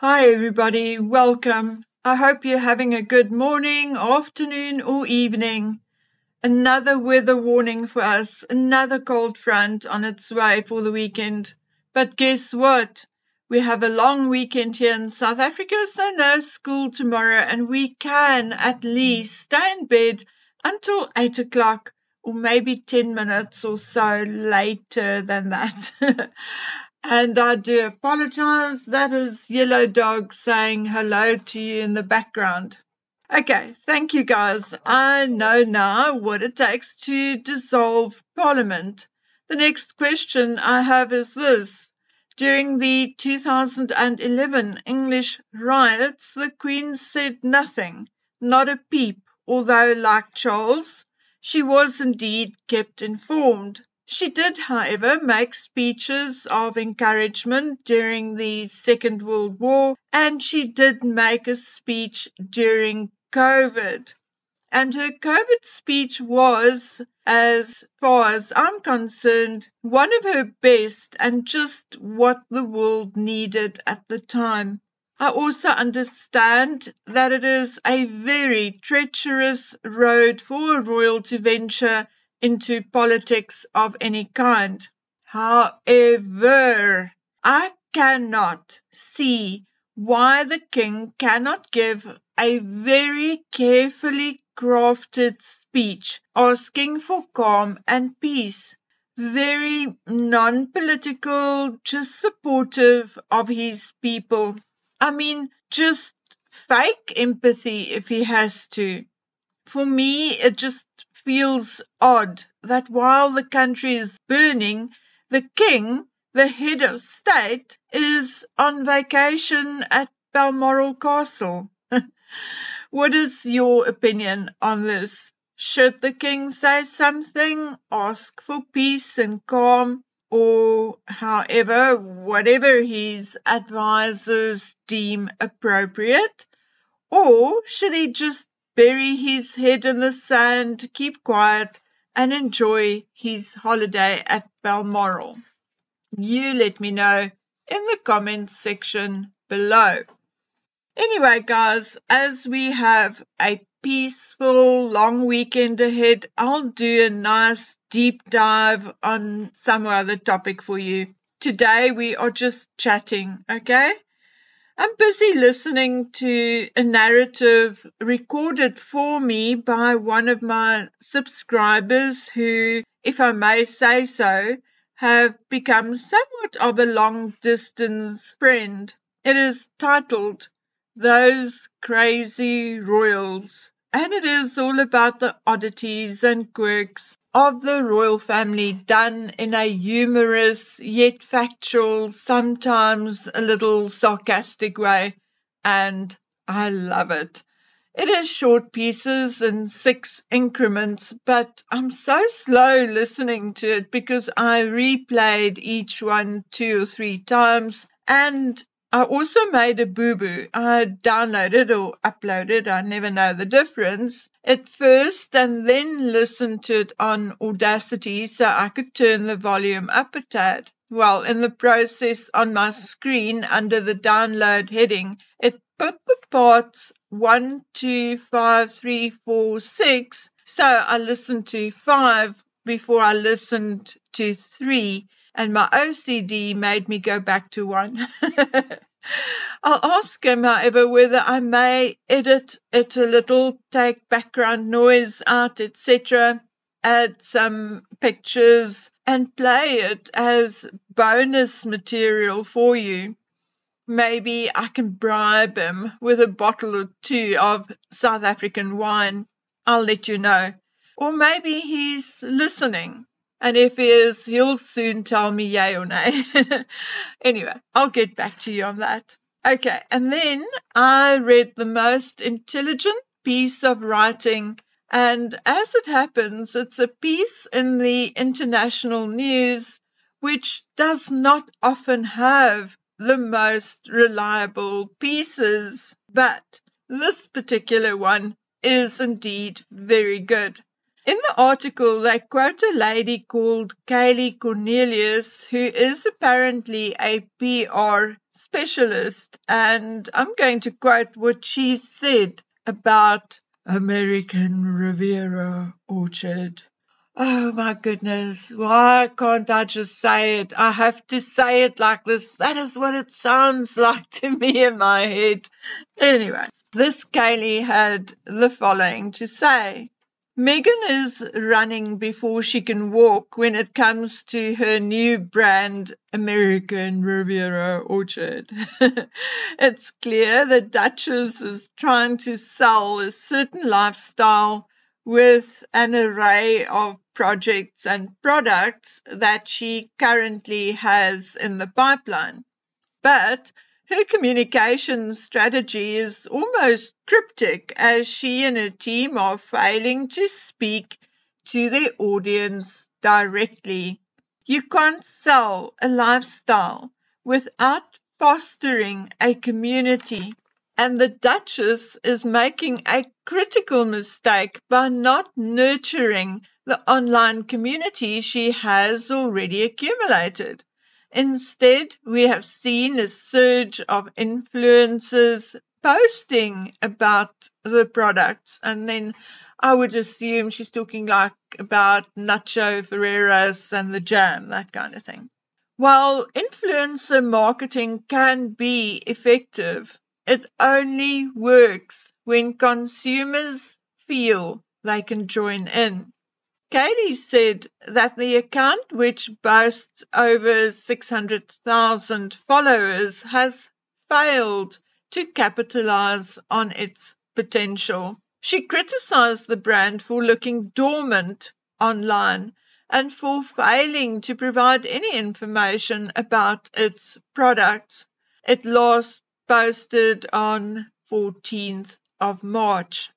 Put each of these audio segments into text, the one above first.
Hi everybody, welcome. I hope you're having a good morning, afternoon or evening. Another weather warning for us, another cold front on its way for the weekend. But guess what? We have a long weekend here in South Africa, so no school tomorrow, and we can at least stay in bed until 8 o'clock or maybe 10 minutes or so later than that. And I do apologize. That is Yellow Dog saying hello to you in the background. Okay, thank you guys. I know now what it takes to dissolve Parliament. The next question I have is this. During the 2011 English riots, the Queen said nothing, not a peep, although, like Charles, she was indeed kept informed. She did, however, make speeches of encouragement during the Second World War, and she did make a speech during COVID. And her COVID speech was, as far as I'm concerned, one of her best and just what the world needed at the time. I also understand that it is a very treacherous road for a royal to venture into politics of any kind. However, I cannot see why the king cannot give a very carefully crafted speech asking for calm and peace, very non-political, just supportive of his people. I mean, just fake empathy if he has to. For me, it just feels odd that while the country is burning, the king, the head of state, is on vacation at Balmoral Castle. What is your opinion on this? Should the king say something, ask for peace and calm, or whatever his advisors deem appropriate? Or should he just bury his head in the sand, keep quiet, and enjoy his holiday at Balmoral? You let me know in the comments section below. Anyway, guys, as we have a peaceful long weekend ahead, I'll do a nice deep dive on some other topic for you. Today we are just chatting, okay? I'm busy listening to a narrative recorded for me by one of my subscribers who, if I may say so, have become somewhat of a long-distance friend. It is titled, Those Crazy Royals, and it is all about the oddities and quirks of the royal family done in a humorous yet factual, sometimes a little sarcastic way, and I love it. It is short pieces in 6 increments, but I'm so slow listening to it because I replayed each one 2 or 3 times, and I also made a boo-boo. I downloaded or uploaded, I never know the difference, at first and then listened to it on Audacity so I could turn the volume up a tad. Well, in the process on my screen under the download heading, it put the parts 1, 2, 5, 3, 4, 6. So I listened to 5 before I listened to 3, and my OCD made me go back to 1. I'll ask him, however, whether I may edit it a little, take background noise out, etc., add some pictures, and play it as bonus material for you. Maybe I can bribe him with a bottle or 2 of South African wine. I'll let you know. Or maybe he's listening. And if he is, he'll soon tell me yay or nay. Anyway, I'll get back to you on that. Okay, and then I read the most intelligent piece of writing, and as it happens, it's a piece in the international news which does not often have the most reliable pieces, but this particular one is indeed very good. In the article, they quote a lady called Kaye Cornelius, who is apparently a PR specialist, and I'm going to quote what she said about American Riviera Orchard. Oh my goodness, why can't I just say it? I have to say it like this. That is what it sounds like to me in my head. Anyway, this Kaye had the following to say. Meghan is running before she can walk when it comes to her new brand, American Riviera Orchard. It's clear the Duchess is trying to sell a certain lifestyle with an array of projects and products that she currently has in the pipeline. But her communication strategy is almost cryptic, as she and her team are failing to speak to their audience directly. You can't sell a lifestyle without fostering a community. And the Duchess is making a critical mistake by not nurturing the online community she has already accumulated. Instead, we have seen a surge of influencers posting about the products, and then I would assume she's talking like about Nacho Ferreras and the jam, that kind of thing. While influencer marketing can be effective, it only works when consumers feel they can join in. Kaye said that the account, which boasts over 600,000 followers, has failed to capitalize on its potential. She criticized the brand for looking dormant online and for failing to provide any information about its products. It last posted on 14th of March.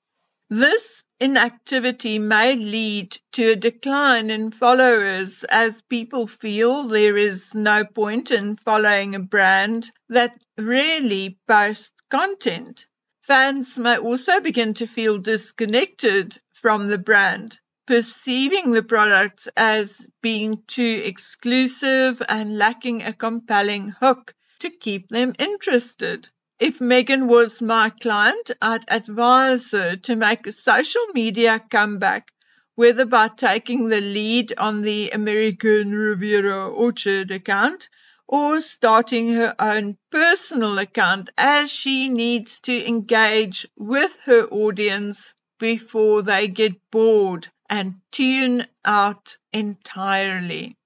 This inactivity may lead to a decline in followers, as people feel there is no point in following a brand that rarely posts content. Fans may also begin to feel disconnected from the brand, perceiving the product as being too exclusive and lacking a compelling hook to keep them interested. If Meghan was my client, I'd advise her to make a social media comeback, whether by taking the lead on the American Riviera Orchard account or starting her own personal account, as she needs to engage with her audience before they get bored and tune out entirely.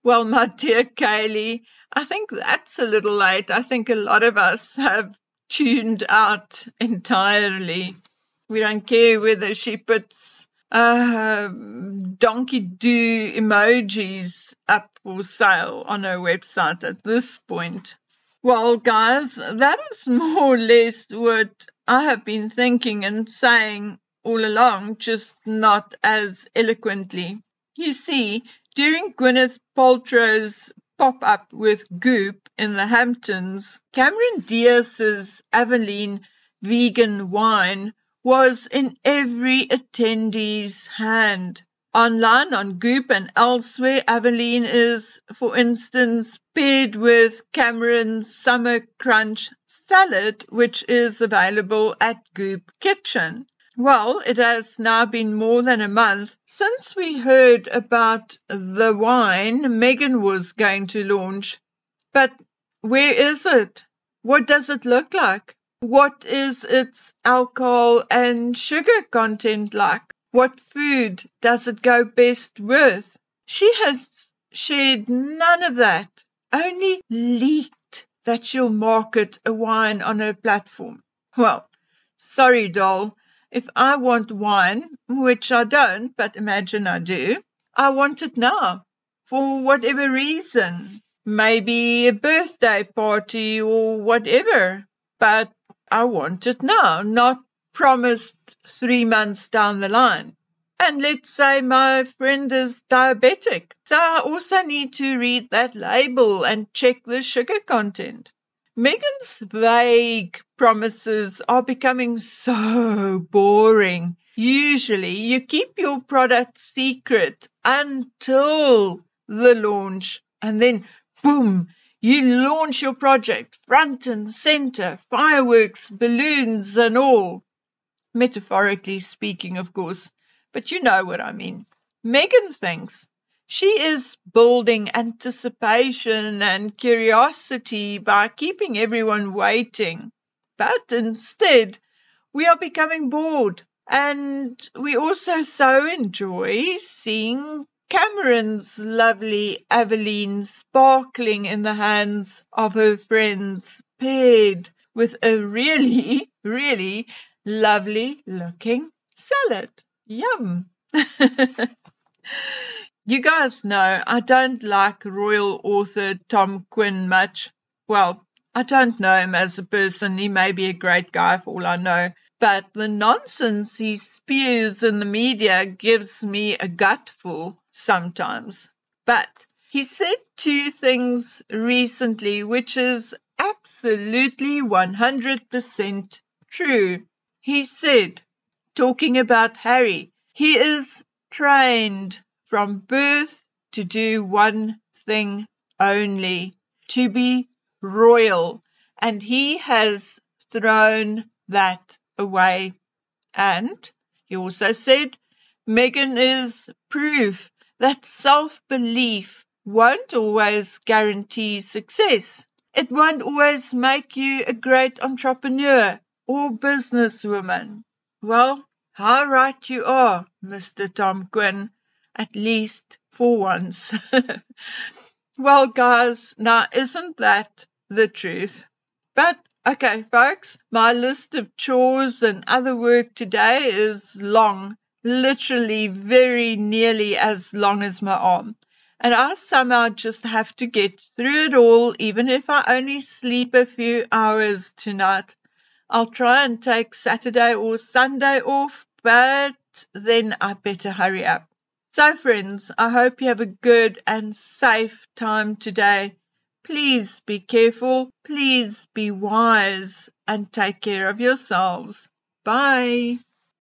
Well, my dear Kaye, I think that's a little late. I think a lot of us have tuned out entirely. We don't care whether she puts donkey do emojis up for sale on her website at this point. Well, guys, that is more or less what I have been thinking and saying all along, just not as eloquently. You see, during Gwyneth Paltrow's pop-up with Goop in the Hamptons, Cameron Diaz's Aveline vegan wine was in every attendee's hand. Online on Goop and elsewhere, Aveline is, for instance, paired with Cameron's Summer Crunch salad, which is available at Goop Kitchen. Well, it has now been more than a month since we heard about the wine Meghan was going to launch. But where is it? What does it look like? What is its alcohol and sugar content like? What food does it go best with? She has shared none of that, only leaked that she'll market a wine on her platform. Well, sorry, doll. If I want wine, which I don't, but imagine I do, I want it now, for whatever reason. Maybe a birthday party or whatever, but I want it now, not promised 3 months down the line. And let's say my friend is diabetic, so I also need to read that label and check the sugar content. Meghan's vague promises are becoming so boring. Usually you keep your product secret until the launch, and then boom, You launch your project front and center, fireworks, balloons and all. Metaphorically speaking, of course, but you know what I mean. Meghan thinks she is building anticipation and curiosity by keeping everyone waiting. But instead, we are becoming bored. And we also so enjoy seeing Cameron's lovely Aveline sparkling in the hands of her friends, paired with a really, really lovely looking salad. Yum! You guys know I don't like royal author Tom Quinn much. Well, I don't know him as a person. He may be a great guy for all I know. But the nonsense he spews in the media gives me a gutful sometimes. But he said two things recently which is absolutely 100% true. He said, talking about Harry, he is trained from birth to do one thing only, to be royal, and he has thrown that away. And he also said Meghan is proof that self-belief won't always guarantee success. It won't always make you a great entrepreneur or businesswoman. Well, how right you are, Mr. Tom Quinn, at least for once. Well, guys, now isn't that the truth? But, okay, folks, my list of chores and other work today is long, literally very nearly as long as my arm. And I somehow just have to get through it all, even if I only sleep a few hours tonight. I'll try and take Saturday or Sunday off, but then I better hurry up. So, friends, I hope you have a good and safe time today. Please be careful, please be wise, and take care of yourselves. Bye.